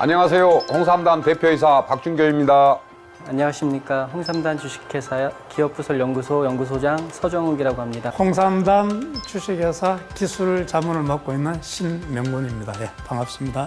안녕하세요. 홍삼단 대표이사 박준교입니다. 안녕하십니까. 홍삼단 주식회사 기업부설 연구소 연구소장 서정욱이라고 합니다. 홍삼단 주식회사 기술 자문을 맡고 있는 신명군입니다. 예, 반갑습니다.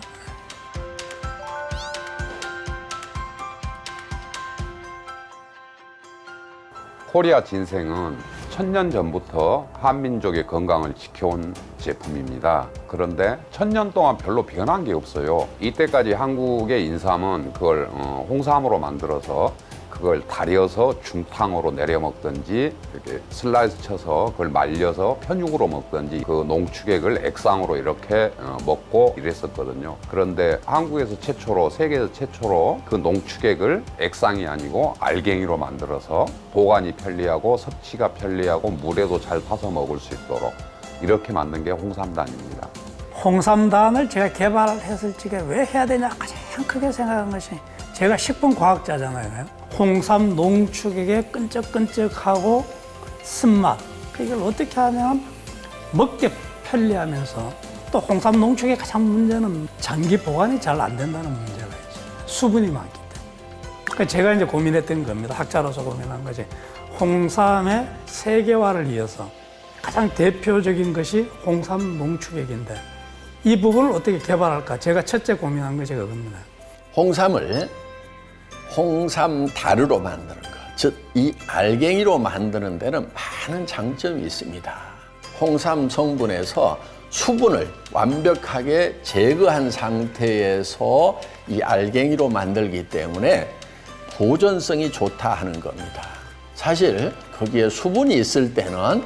코리아 진생은 1000년 전부터 한민족의 건강을 지켜온 제품입니다. 그런데 1000년 동안 별로 변한 게 없어요. 이때까지 한국의 인삼은 그걸 홍삼으로 만들어서 그걸 달여서 중탕으로 내려 먹든지 이렇게 슬라이스 쳐서 그걸 말려서 편육으로 먹든지 그 농축액을 액상으로 이렇게 먹고 이랬었거든요. 그런데 한국에서 최초로, 세계에서 최초로 그 농축액을 액상이 아니고 알갱이로 만들어서 보관이 편리하고 섭취가 편리하고 물에도 잘 타서 먹을 수 있도록 이렇게 만든 게 홍삼단입니다. 홍삼단을 제가 개발했을 적에 왜 해야 되냐 가장 크게 생각한 것이 제가 식품과학자잖아요. 홍삼 농축액의 끈적끈적하고 쓴맛 이걸 어떻게 하면 먹기 편리하면서 또 홍삼 농축의 가장 문제는 장기 보관이 잘 안 된다는 문제가 있어요. 수분이 많기 때문에. 그러니까 제가 이제 고민했던 겁니다. 학자로서 고민한 것이 홍삼의 세계화를 이어서 가장 대표적인 것이 홍삼 농축액인데 이 부분을 어떻게 개발할까? 제가 첫째 고민한 것이 그겁니다. 홍삼을 홍삼다르로 만드는 것, 즉 이 알갱이로 만드는 데는 많은 장점이 있습니다. 홍삼 성분에서 수분을 완벽하게 제거한 상태에서 이 알갱이로 만들기 때문에 보존성이 좋다 하는 겁니다. 사실 거기에 수분이 있을 때는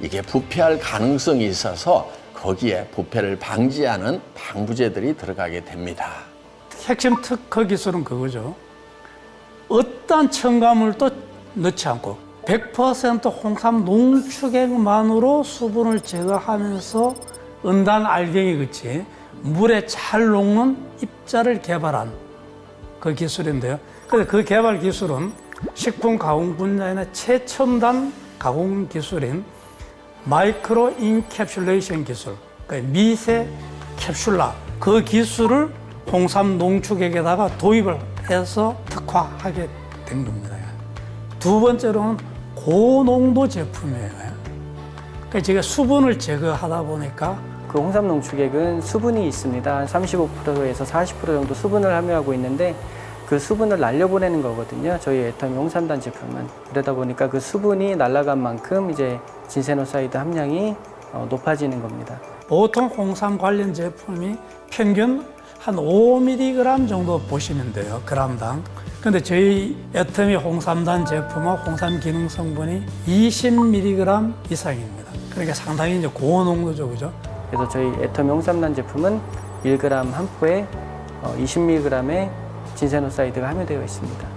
이게 부패할 가능성이 있어서 거기에 부패를 방지하는 방부제들이 들어가게 됩니다. 핵심 특허 기술은 그거죠. 어떠한 첨가물도 넣지 않고 100% 홍삼 농축액만으로 수분을 제거하면서 은단 알갱이 같이 물에 잘 녹는 입자를 개발한 그 기술인데요. 그래서 그 개발 기술은 식품 가공 분야의 최첨단 가공 기술인 마이크로 인캡슐레이션 기술, 그러니까 미세 캡슐라 그 기술을 홍삼 농축액에다가 도입을 해서 특화하게 된 겁니다. 두 번째로는 고농도 제품이에요. 그러니까 제가 수분을 제거하다 보니까 그 홍삼 농축액은 수분이 있습니다. 한 35%에서 40% 정도 수분을 함유하고 있는데 그 수분을 날려보내는 거거든요. 저희 애터미 홍삼단 제품은. 그러다 보니까 그 수분이 날아간 만큼 이제 진세노사이드 함량이 높아지는 겁니다. 보통 홍삼 관련 제품이 평균 한 5mg 정도 보시면 돼요, 그람당. 근데 저희 애터미 홍삼단 제품은 홍삼 기능 성분이 20mg 이상입니다. 그러니까 상당히 이제 고농도죠, 그죠? 그래서 저희 애터미 홍삼단 제품은 1g 한 포에 20mg의 진세노사이드가 함유되어 있습니다.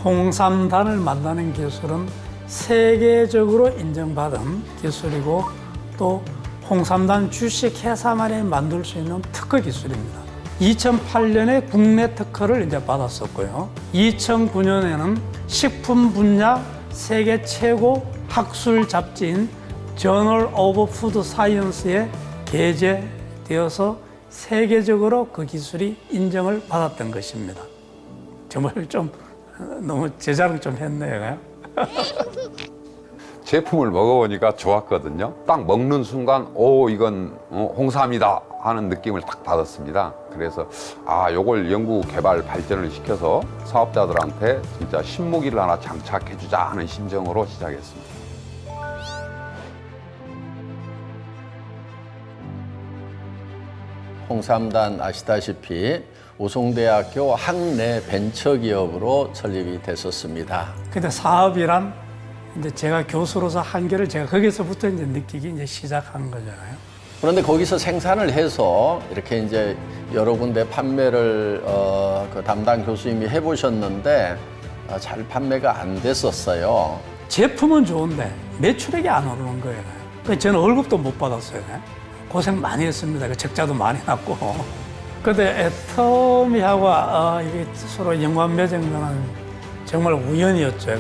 홍삼단을 만드는 기술은 세계적으로 인정받은 기술이고 또 홍삼단 주식회사만이 만들 수 있는 특허 기술입니다. 2008년에 국내 특허를 이제 받았었고요. 2009년에는 식품 분야 세계 최고 학술 잡지인 저널 오브 푸드 사이언스에 게재되어서 세계적으로 그 기술이 인정을 받았던 것입니다. 정말 좀 너무 제 자랑 좀 했네요. 제품을 먹어보니까 좋았거든요. 딱 먹는 순간 이건 홍삼이다 하는 느낌을 딱 받았습니다. 그래서 요걸 연구 개발 발전을 시켜서 사업자들한테 진짜 신무기를 하나 장착해주자 하는 심정으로 시작했습니다. 홍삼단 아시다시피 우송대학교 학내 벤처기업으로 설립이 됐었습니다. 근데 사업이란 이제 제가 교수로서 한계를 제가 거기서부터 이제 느끼기 이제 시작한 거잖아요. 그런데 거기서 생산을 해서 이렇게 이제 여러 군데 판매를 그 담당 교수님이 해보셨는데 잘 판매가 안 됐었어요. 제품은 좋은데 매출액이 안 오르는 거예요. 그래서 저는 월급도 못 받았어요. 고생 많이 했습니다. 그 적자도 많이 났고. 근데 애터미하고 이게 서로 연관 맺은 거는 정말 우연이었죠.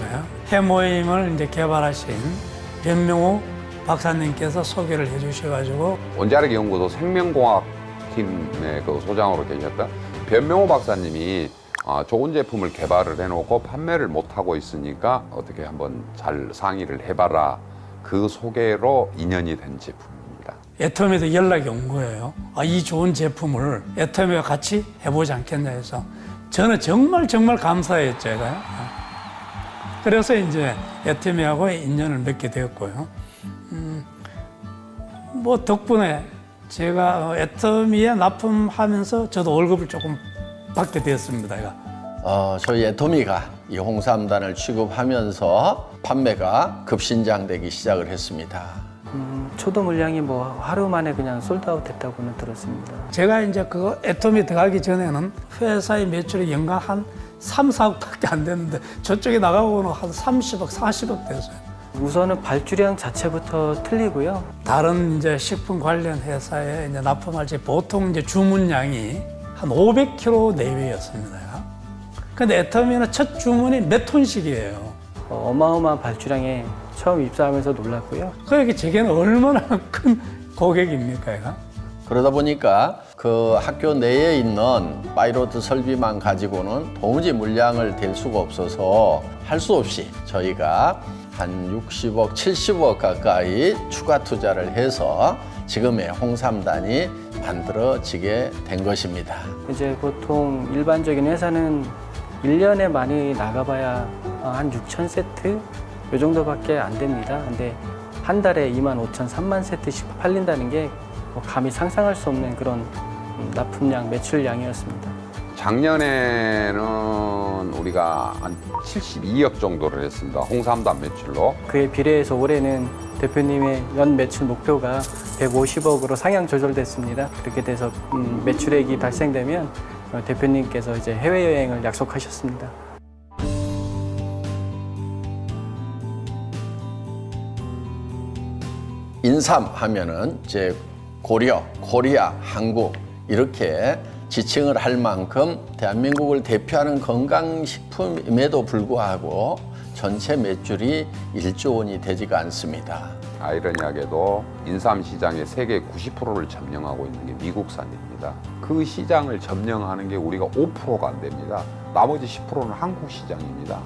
해모임을 이제 개발하신 변명호 박사님께서 소개를 해주셔가지고 원자력 연구소 생명공학 팀의 그 소장으로 계셨던 변명호 박사님이 좋은 제품을 개발을 해놓고 판매를 못하고 있으니까 어떻게 한번 잘 상의를 해봐라. 그 소개로 인연이 된 제품입니다. 애터미에도 연락이 온 거예요. 이 좋은 제품을 애터미와 같이 해보지 않겠냐 해서 저는 정말 감사했죠, 제가요. 그래서 이제 애터미하고 인연을 맺게 되었고요. 뭐 덕분에 제가 애터미에 납품하면서 저도 월급을 조금 받게 되었습니다. 저희 애터미가 이 홍삼단을 취급하면서 판매가 급신장되기 시작을 했습니다. 초도 물량이 뭐 하루 만에 그냥 솔드아웃 됐다고는 들었습니다. 제가 이제 그 애터미 들어가기 전에는 회사의 매출이 연간 한 3, 4억밖에 안 됐는데 저쪽에 나가고는 한 30억, 40억 됐어요. 우선은 발주량 자체부터 틀리고요. 다른 이제 식품 관련 회사에 이제 납품할 때 보통 이제 주문량이 한 500kg 내외였습니다. 근데 애터미는 첫 주문이 몇 톤씩이에요. 어마어마한 발주량에 처음 입사하면서 놀랐고요. 그러니까 제게는 얼마나 큰 고객입니까, 얘가? 그러다 보니까 그 학교 내에 있는 파이로트 설비만 가지고는 도무지 물량을 댈 수가 없어서 할 수 없이 저희가 한 60억, 70억 가까이 추가 투자를 해서 지금의 홍삼단이 만들어지게 된 것입니다. 이제 보통 일반적인 회사는 1년에 많이 나가봐야 한 6천 세트 이 정도밖에 안 됩니다. 근데 한 달에 2만 5천, 3만 세트씩 팔린다는 게 감히 상상할 수 없는 그런 납품량, 매출량이었습니다. 작년에는 우리가 한 72억 정도를 했습니다. 홍삼단 매출로. 그에 비례해서 올해는 대표님의 연 매출 목표가 150억으로 상향 조절됐습니다. 그렇게 돼서 매출액이 달성되면 대표님께서 이제 해외여행을 약속하셨습니다. 인삼 하면은 이제 고려, 코리아, 한국 이렇게 지칭을 할 만큼 대한민국을 대표하는 건강식품임에도 불구하고 전체 매출이 1조 원이 되지가 않습니다. 아이러니하게도 인삼 시장의 세계 90%를 점령하고 있는 게 미국산입니다. 그 시장을 점령하는 게 우리가 5%가 안 됩니다. 나머지 10%는 한국 시장입니다.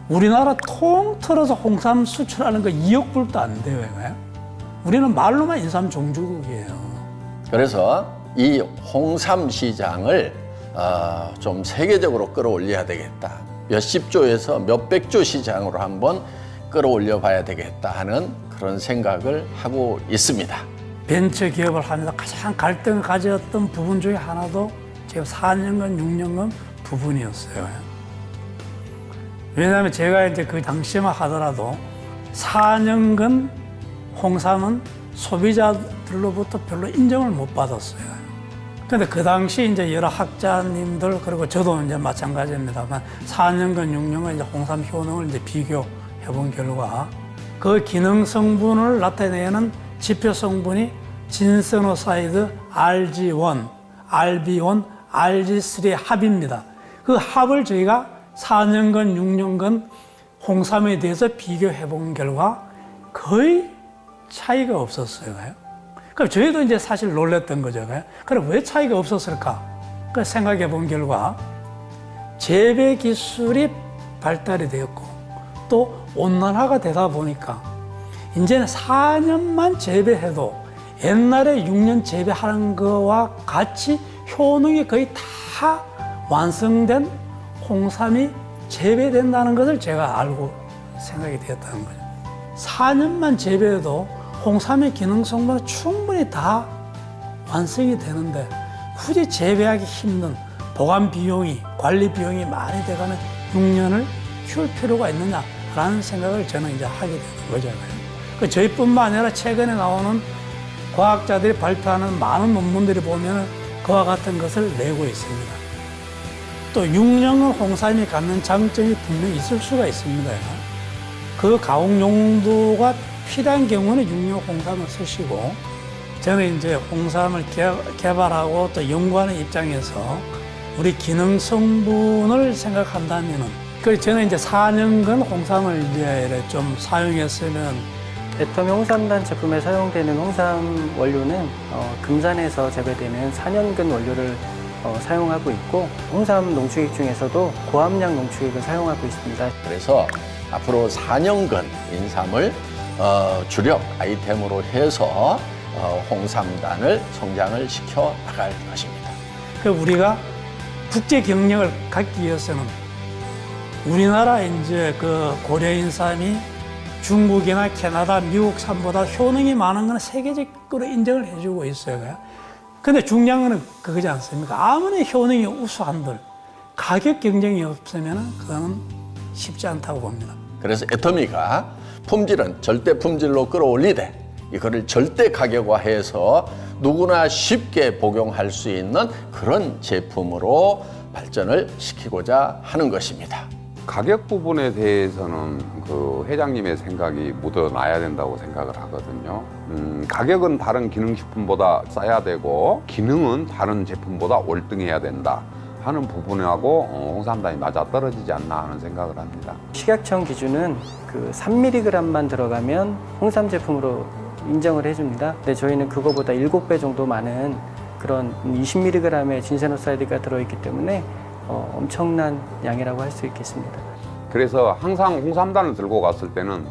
우리나라 통틀어서 홍삼 수출하는 거 2억 불도 안 돼요, 이거요. 우리는 말로만 인삼 종주국이에요. 그래서 이 홍삼 시장을 좀 세계적으로 끌어올려야 되겠다. 몇십 조에서 몇백 조 시장으로 한번 끌어올려 봐야 되겠다 하는 그런 생각을 하고 있습니다. 벤처 기업을 하면서 가장 갈등을 가졌던 부분 중에 하나도 제가 4년간, 6년간 부분이었어요. 왜냐하면 제가 이제 그 당시만 하더라도 4년간 홍삼은 소비자들로부터 별로 인정을 못 받았어요. 근데 그 당시 이제 여러 학자님들 그리고 저도 이제 마찬가지입니다만 4년간, 6년간 이제 홍삼 효능을 이제 비교해 본 결과 그 기능 성분을 나타내는 지표 성분이 진세노사이드 RG1, RB1, RG3의 합입니다. 그 합을 저희가 4년간, 6년간 홍삼에 대해서 비교해 본 결과 거의 차이가 없었어요. 그럼 저희도 이제 사실 놀랬던 거죠. 그럼 왜 차이가 없었을까? 그 생각해 본 결과 재배 기술이 발달이 되었고 또 온난화가 되다 보니까 이제는 4년만 재배해도 옛날에 6년 재배하는 거와 같이 효능이 거의 다 완성된 홍삼이 재배된다는 것을 제가 알고 생각이 되었다는 거죠. 4년만 재배해도 홍삼의 기능 성분은 충분히 다 완성이 되는데 굳이 재배하기 힘든 보관 비용이, 관리 비용이 많이 돼가는 6년을 키울 필요가 있느냐라는 생각을 저는 이제 하게 되는 거죠. 그 저희뿐만 아니라 최근에 나오는 과학자들이 발표하는 많은 논문들이 보면 그와 같은 것을 내고 있습니다. 또 6년은 홍삼이 갖는 장점이 분명히 있을 수가 있습니다. 그 가공 용도가 필요한 경우는 6년 홍삼을 쓰시고 저는 이제 홍삼을 개발하고 또 연구하는 입장에서 우리 기능 성분을 생각한다면은 그래서 저는 이제 4년간 홍삼을 이제 좀 사용했으면 애터미 홍삼단 제품에 사용되는 홍삼 원료는 금산에서 재배되는 4년근 원료를 사용하고 있고 홍삼 농축액 중에서도 고함량 농축액을 사용하고 있습니다. 그래서 앞으로 4년간 인삼을 주력 아이템으로 해서 홍삼단을 성장을 시켜 나갈 것입니다. 그 우리가 국제 경력을 갖기 위해서는 우리나라 이제 그 고려인삼이 중국이나 캐나다, 미국산보다 효능이 많은 건 세계적으로 인정을 해주고 있어요. 근데 중요한 건 그거지 않습니까? 아무리 효능이 우수한들 가격 경쟁이 없으면 그거는 쉽지 않다고 봅니다. 그래서 애터미가 품질은 절대 품질로 끌어올리되 이거를 절대 가격화해서 누구나 쉽게 복용할 수 있는 그런 제품으로 발전을 시키고자 하는 것입니다. 가격 부분에 대해서는 그 회장님의 생각이 묻어나야 된다고 생각을 하거든요. 가격은 다른 기능식품보다 싸야 되고 기능은 다른 제품보다 월등해야 된다 하는 부분하고 홍삼단이 맞아떨어지지 않나 하는 생각을 합니다. 식약청 기준은 그 3mg만 들어가면 홍삼 제품으로 인정을 해줍니다. 근데 저희는 그거보다 7배 정도 많은 그런 20mg의 진세노사이드가 들어있기 때문에 엄청난 양이라고 할 수 있겠습니다. 그래서 항상 홍삼단을 들고 갔을 때는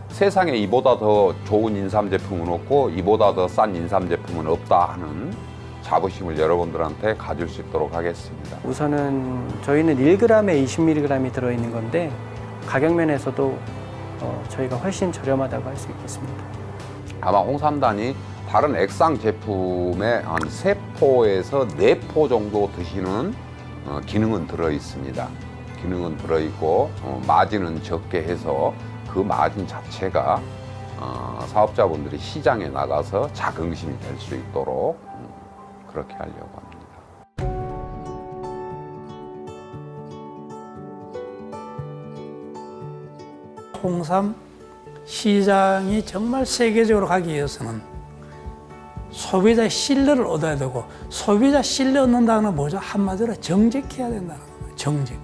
세상에 이보다 더 좋은 인삼 제품은 없고 이보다 더 싼 인삼 제품은 없다 하는 자부심을 여러분들한테 가질 수 있도록 하겠습니다. 우선은 저희는 1g에 20mg이 들어있는 건데 가격 면에서도 저희가 훨씬 저렴하다고 할 수 있겠습니다. 아마 홍삼단이 다른 액상 제품의 한 3포에서 4포 정도 드시는 기능은 들어 있습니다. 기능은 들어 있고 마진은 적게 해서 그 마진 자체가 사업자분들이 시장에 나가서 자긍심이 될 수 있도록 그렇게 하려고 합니다. 홍삼 시장이 정말 세계적으로 가기 위해서는 소비자의 신뢰를 얻어야 되고, 소비자 신뢰 얻는다는 건 뭐죠? 한마디로 정직해야 된다는 거예요. 정직.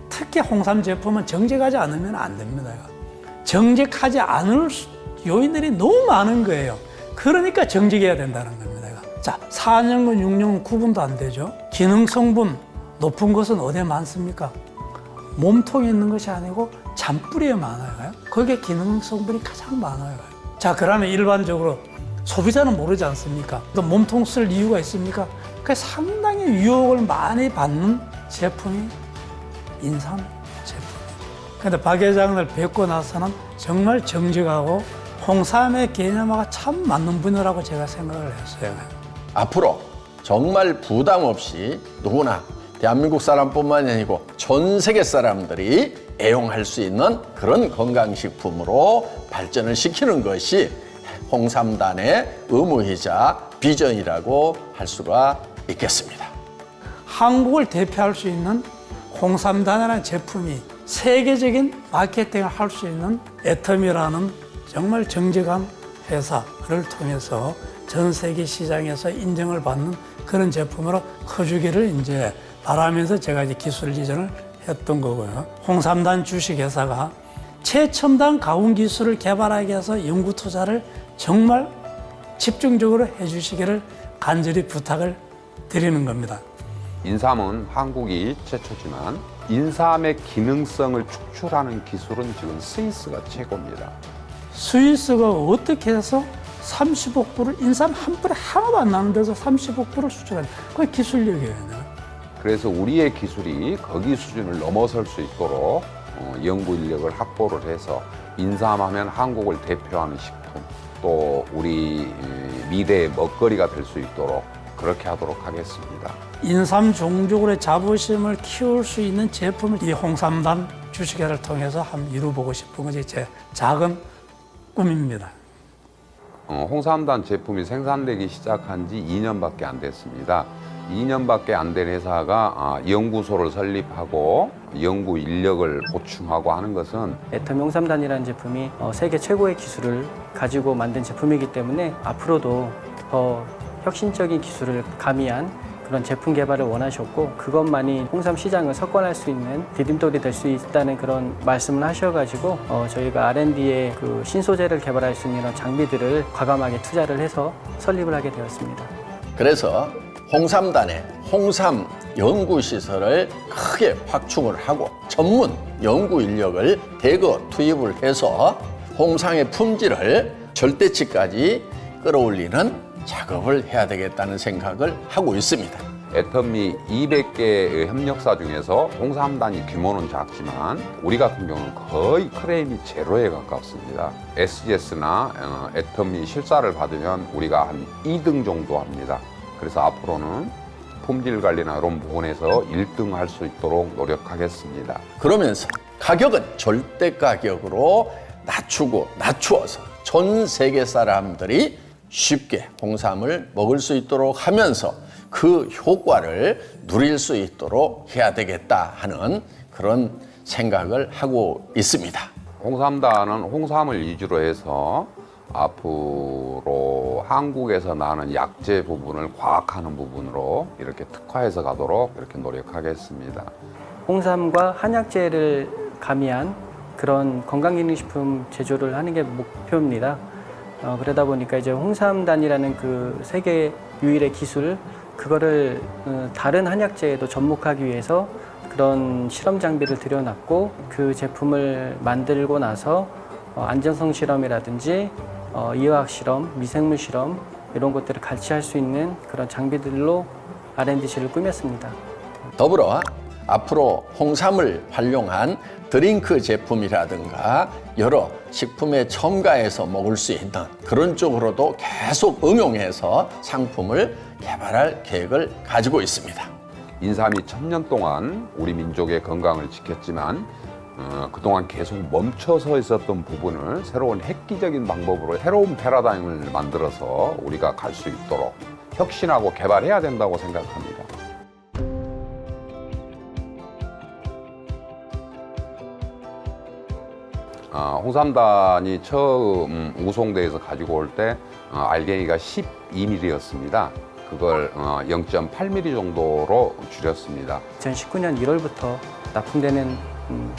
특히 홍삼 제품은 정직하지 않으면 안 됩니다. 정직하지 않을 요인들이 너무 많은 거예요. 그러니까 정직해야 된다는 겁니다. 자, 4년근, 6년근 구분도 안 되죠. 기능 성분 높은 것은 어디에 많습니까? 몸통에 있는 것이 아니고 잔뿌리에 많아요. 거기에 기능 성분이 가장 많아요. 자, 그러면 일반적으로 소비자는 모르지 않습니까? 또 몸통 쓸 이유가 있습니까? 그 상당히 유혹을 많이 받는 제품이 인삼 제품이에요. 근데 박 회장을 뵙고 나서는 정말 정직하고 홍삼의 개념화가 참 맞는 분이라고 제가 생각을 했어요. 앞으로 정말 부담 없이 누구나 대한민국 사람뿐만이 아니고 전 세계 사람들이 애용할 수 있는 그런 건강식품으로 발전을 시키는 것이 홍삼단의 의무이자 비전이라고 할 수가 있겠습니다. 한국을 대표할 수 있는 홍삼단이라는 제품이 세계적인 마케팅을 할 수 있는 애터미라는 정말 정직한 회사를 통해서 전 세계 시장에서 인정을 받는 그런 제품으로 커주기를 이제 바라면서 제가 이제 기술 이전을 했던 거고요. 홍삼단 주식회사가 최첨단 가공 기술을 개발하기 위해서 연구 투자를 정말 집중적으로 해주시기를 간절히 부탁을 드리는 겁니다. 인삼은 한국이 최초지만 인삼의 기능성을 축출하는 기술은 지금 스위스가 최고입니다. 스위스가 어떻게 해서 30억 불을 인삼 한 뿌리 하나도 안 나는 데서 30억 불을 수출하는 그게 기술력이에요. 그래서 우리의 기술이 거기 수준을 넘어설 수 있도록 연구 인력을 확보를 해서 인삼하면 한국을 대표하는 식품 또 우리 미래의 먹거리가 될 수 있도록 그렇게 하도록 하겠습니다. 인삼 종족으로의 자부심을 키울 수 있는 제품을 이 홍삼단 주식회사를 통해서 한번 이루어보고 싶은 것이 제 작은 꿈입니다. 홍삼단 제품이 생산되기 시작한 지 2년밖에 안 됐습니다. 2년밖에 안 된 회사가 연구소를 설립하고 연구 인력을 보충하고 하는 것은 애터미 홍삼단이라는 제품이 세계 최고의 기술을 가지고 만든 제품이기 때문에 앞으로도 더 혁신적인 기술을 가미한 그런 제품 개발을 원하셨고 그것만이 홍삼 시장을 석권할 수 있는 디딤돌이 될 수 있다는 그런 말씀을 하셔가지고 저희가 R&D에 그 신소재를 개발할 수 있는 이런 장비들을 과감하게 투자를 해서 설립을 하게 되었습니다. 그래서 홍삼단에 홍삼 연구시설을 크게 확충을 하고 전문 연구 인력을 대거 투입을 해서 홍삼의 품질을 절대치까지 끌어올리는 작업을 해야 되겠다는 생각을 하고 있습니다. 애터미 200개의 협력사 중에서 홍삼단이 규모는 작지만 우리 같은 경우는 거의 크레임이 제로에 가깝습니다. SGS나 애터미 실사를 받으면 우리가 한 2등 정도 합니다. 그래서 앞으로는 품질 관리나 이런 부분에서 1등 할 수 있도록 노력하겠습니다. 그러면서 가격은 절대 가격으로 낮추어서 전 세계 사람들이 쉽게 홍삼을 먹을 수 있도록 하면서 그 효과를 누릴 수 있도록 해야 되겠다 하는 그런 생각을 하고 있습니다. 홍삼단은 홍삼을 위주로 해서 앞으로 한국에서 나는 약재 부분을 과학하는 부분으로 이렇게 특화해서 가도록 이렇게 노력하겠습니다. 홍삼과 한약재를 가미한 그런 건강기능식품 제조를 하는 게 목표입니다. 그러다 보니까 이제 홍삼단이라는 그 세계 유일의 기술, 그거를 다른 한약재에도 접목하기 위해서 그런 실험 장비를 들여놨고 그 제품을 만들고 나서 안전성 실험이라든지 이화학 실험, 미생물 실험 이런 것들을 같이 할 수 있는 그런 장비들로 R&D실을 꾸몄습니다. 더불어 앞으로 홍삼을 활용한 드링크 제품이라든가 여러 식품에 첨가해서 먹을 수 있는 그런 쪽으로도 계속 응용해서 상품을 개발할 계획을 가지고 있습니다. 인삼이 1000년 동안 우리 민족의 건강을 지켰지만 그동안 계속 멈춰서 있었던 부분을 새로운 획기적인 방법으로 새로운 패러다임을 만들어서 우리가 갈 수 있도록 혁신하고 개발해야 된다고 생각합니다. 홍삼단이 처음 우송대에서 가지고 올 때 알갱이가 12mm였습니다. 그걸 0.8mm 정도로 줄였습니다. 2019년 1월부터 납품되는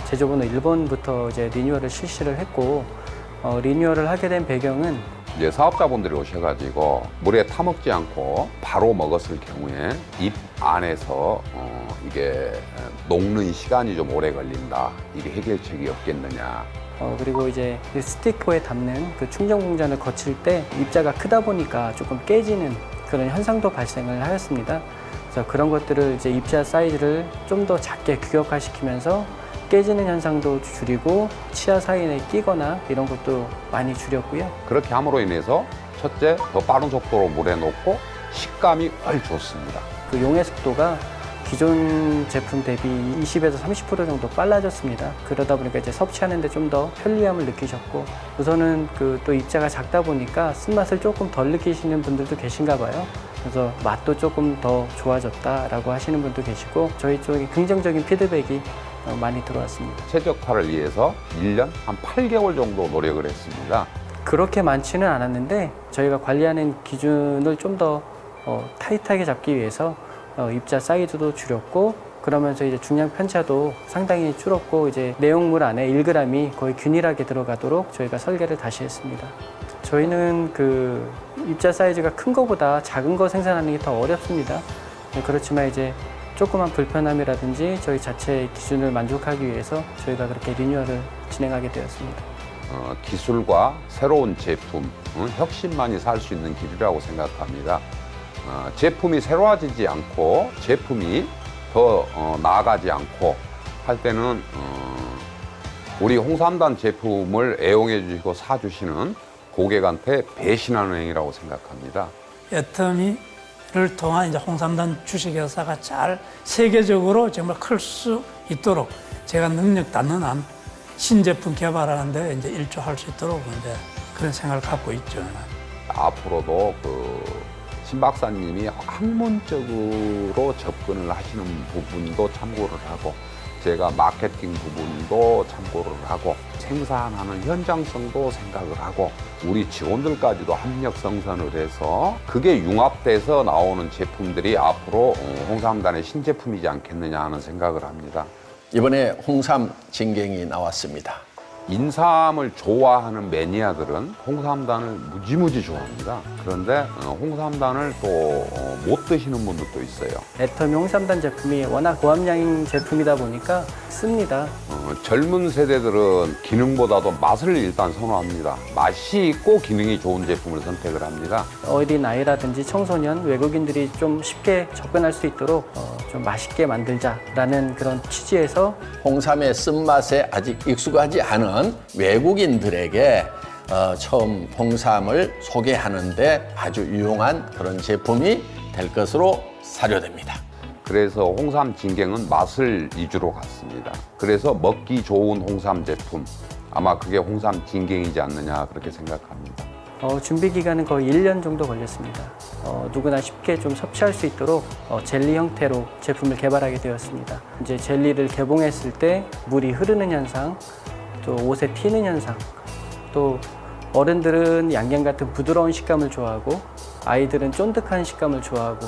제조번호 1번부터 이제 리뉴얼을 실시를 했고 리뉴얼을 하게 된 배경은 이제 사업자분들이 오셔가지고 물에 타먹지 않고 바로 먹었을 경우에 입 안에서 이게 녹는 시간이 좀 오래 걸린다. 이게 해결책이 없겠느냐. 그리고 이제 그 스티커에 담는 그 충전 공장을 거칠 때 입자가 크다 보니까 조금 깨지는 그런 현상도 발생을 하였습니다. 그래서 그런 것들을 이제 입자 사이즈를 좀 더 작게 규격화시키면서 깨지는 현상도 줄이고 치아 사이에 끼거나 이런 것도 많이 줄였고요. 그렇게 함으로 인해서 첫째, 더 빠른 속도로 물에 녹고 식감이 훨 좋습니다. 그 용해 속도가 기존 제품 대비 20에서 30% 정도 빨라졌습니다. 그러다 보니까 이제 섭취하는데 좀 더 편리함을 느끼셨고, 우선은 그 또 입자가 작다 보니까 쓴맛을 조금 덜 느끼시는 분들도 계신가 봐요. 그래서 맛도 조금 더 좋아졌다라고 하시는 분도 계시고, 저희 쪽에 긍정적인 피드백이 많이 들어왔습니다. 최적화를 위해서 1년 한 8개월 정도 노력을 했습니다. 그렇게 많지는 않았는데 저희가 관리하는 기준을 좀 더 타이트하게 잡기 위해서 입자 사이즈도 줄였고, 그러면서 이제 중량 편차도 상당히 줄었고, 이제 내용물 안에 1g이 거의 균일하게 들어가도록 저희가 설계를 다시 했습니다. 저희는 그 입자 사이즈가 큰 거보다 작은 거 생산하는 게 더 어렵습니다. 그렇지만 이제 조그만 불편함이라든지 저희 자체의 기준을 만족하기 위해서 저희가 그렇게 리뉴얼을 진행하게 되었습니다. 기술과 새로운 제품, 혁신만이 살 수 있는 길이라고 생각합니다. 제품이 새로워지지 않고 제품이 더 나아가지 않고 할 때는 우리 홍삼단 제품을 애용해 주시고 사주시는 고객한테 배신하는 행위라고 생각합니다. 애터미를 통한 이제 홍삼단 주식회사가 잘 세계적으로 정말 클 수 있도록 제가 능력 닿는 한 신제품 개발하는데 이제 일조할 수 있도록 이제 그런 생각을 갖고 있죠. 앞으로도 신 박사님이 학문적으로 접근을 하시는 부분도 참고를 하고, 제가 마케팅 부분도 참고를 하고, 생산하는 현장성도 생각을 하고, 우리 직원들까지도 협력성선을 해서 그게 융합돼서 나오는 제품들이 앞으로 홍삼단의 신제품이지 않겠느냐 하는 생각을 합니다. 이번에 홍삼 진경이 나왔습니다. 인삼을 좋아하는 매니아들은 홍삼단을 무지무지 좋아합니다. 그런데 홍삼단을 또 못 드시는 분들도 있어요. 애터미 홍삼단 제품이 워낙 고함량 제품이다 보니까 씁니다. 젊은 세대들은 기능보다도 맛을 일단 선호합니다. 맛이 있고 기능이 좋은 제품을 선택을 합니다. 어린 아이라든지 청소년, 외국인들이 좀 쉽게 접근할 수 있도록 좀 맛있게 만들자라는 그런 취지에서 홍삼의 쓴맛에 아직 익숙하지 않은 외국인들에게 처음 홍삼을 소개하는데 아주 유용한 그런 제품이 될 것으로 사료됩니다. 그래서 홍삼 진갱은 맛을 위주로 갔습니다. 그래서 먹기 좋은 홍삼 제품, 아마 그게 홍삼 진갱이지 않느냐 그렇게 생각합니다. 준비 기간은 거의 1년 정도 걸렸습니다. 누구나 쉽게 좀 섭취할 수 있도록 젤리 형태로 제품을 개발하게 되었습니다. 이제 젤리를 개봉했을 때 물이 흐르는 현상, 또 옷에 튀는 현상, 또 어른들은 양갱 같은 부드러운 식감을 좋아하고 아이들은 쫀득한 식감을 좋아하고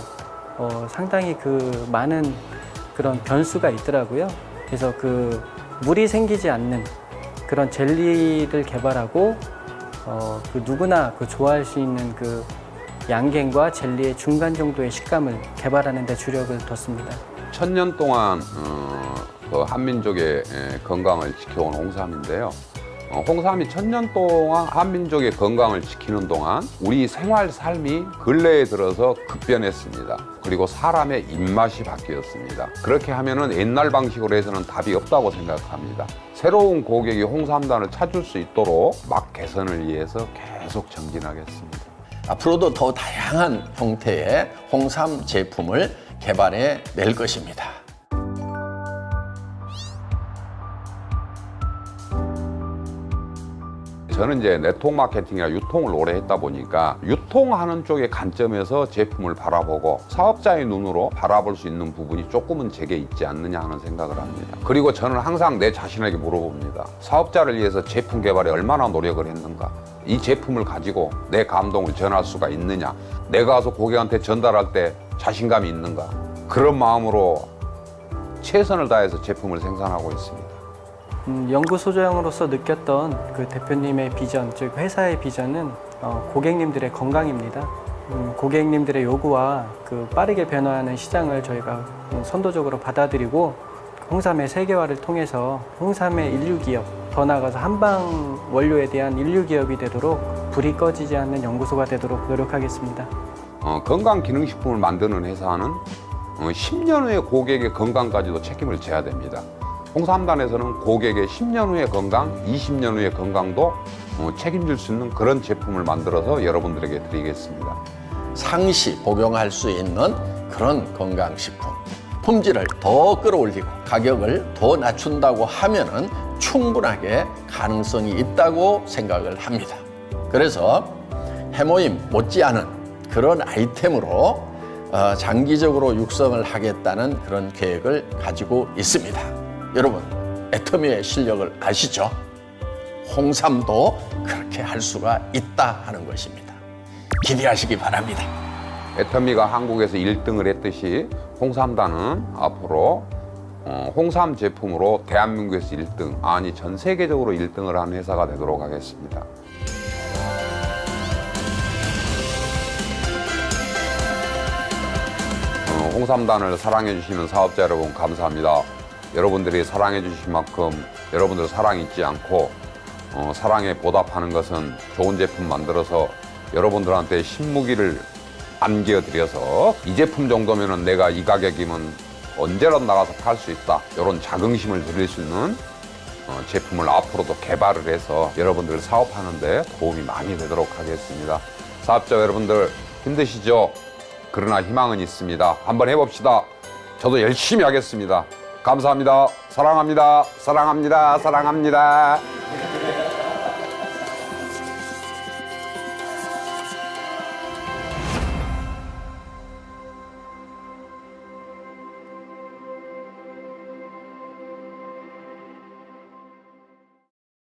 상당히 그 많은 그런 변수가 있더라고요. 그래서 그 물이 생기지 않는 그런 젤리를 개발하고 그 누구나 그 좋아할 수 있는 그 양갱과 젤리의 중간 정도의 식감을 개발하는 데 주력을 뒀습니다. 1000년 동안 그 한민족의 건강을 지켜온 홍삼인데요. 홍삼이 1000년 동안 한민족의 건강을 지키는 동안 우리 생활 삶이 근래에 들어서 급변했습니다. 그리고 사람의 입맛이 바뀌었습니다. 그렇게 하면은 옛날 방식으로 해서는 답이 없다고 생각합니다. 새로운 고객이 홍삼단을 찾을 수 있도록 맛 개선을 위해서 계속 정진하겠습니다. 앞으로도 더 다양한 형태의 홍삼 제품을 개발해 낼 것입니다. 저는 이제 네트워크 마케팅이나 유통을 오래 했다 보니까 유통하는 쪽의 관점에서 제품을 바라보고 사업자의 눈으로 바라볼 수 있는 부분이 조금은 제게 있지 않느냐 하는 생각을 합니다. 그리고 저는 항상 내 자신에게 물어봅니다. 사업자를 위해서 제품 개발에 얼마나 노력을 했는가? 이 제품을 가지고 내 감동을 전할 수가 있느냐? 내가 가서 고객한테 전달할 때 자신감이 있는가? 그런 마음으로 최선을 다해서 제품을 생산하고 있습니다. 연구소장으로서 느꼈던 그 대표님의 비전, 즉 회사의 비전은 고객님들의 건강입니다. 고객님들의 요구와 그 빠르게 변화하는 시장을 저희가 선도적으로 받아들이고 홍삼의 세계화를 통해서 홍삼의 인류기업, 더 나아가서 한방 원료에 대한 인류기업이 되도록 불이 꺼지지 않는 연구소가 되도록 노력하겠습니다. 건강기능식품을 만드는 회사는 10년 후의 고객의 건강까지도 책임을 져야 됩니다. 홍삼단에서는 고객의 10년 후의 건강, 20년 후의 건강도 책임질 수 있는 그런 제품을 만들어서 여러분들에게 드리겠습니다. 상시 복용할 수 있는 그런 건강식품. 품질을 더 끌어올리고 가격을 더 낮춘다고 하면은 충분하게 가능성이 있다고 생각을 합니다. 그래서 해모임 못지않은 그런 아이템으로 장기적으로 육성을 하겠다는 그런 계획을 가지고 있습니다. 여러분, 애터미의 실력을 아시죠? 홍삼도 그렇게 할 수가 있다 하는 것입니다. 기대하시기 바랍니다. 애터미가 한국에서 1등을 했듯이 홍삼단은 앞으로 홍삼 제품으로 대한민국에서 1등, 아니 전 세계적으로 1등을 하는 회사가 되도록 하겠습니다. 홍삼단을 사랑해 주시는 사업자 여러분 감사합니다. 여러분들이 사랑해 주신 만큼 여러분들 사랑 잊지 않고 사랑에 보답하는 것은 좋은 제품 만들어서 여러분들한테 신무기를 안겨드려서 이 제품 정도면은 내가 이 가격이면 언제라도 나가서 팔 수 있다, 이런 자긍심을 드릴 수 있는 제품을 앞으로도 개발을 해서 여러분들 사업하는 데 도움이 많이 되도록 하겠습니다. 사업자 여러분들 힘드시죠? 그러나 희망은 있습니다. 한번 해봅시다. 저도 열심히 하겠습니다. 감사합니다. 사랑합니다. 사랑합니다. 사랑합니다.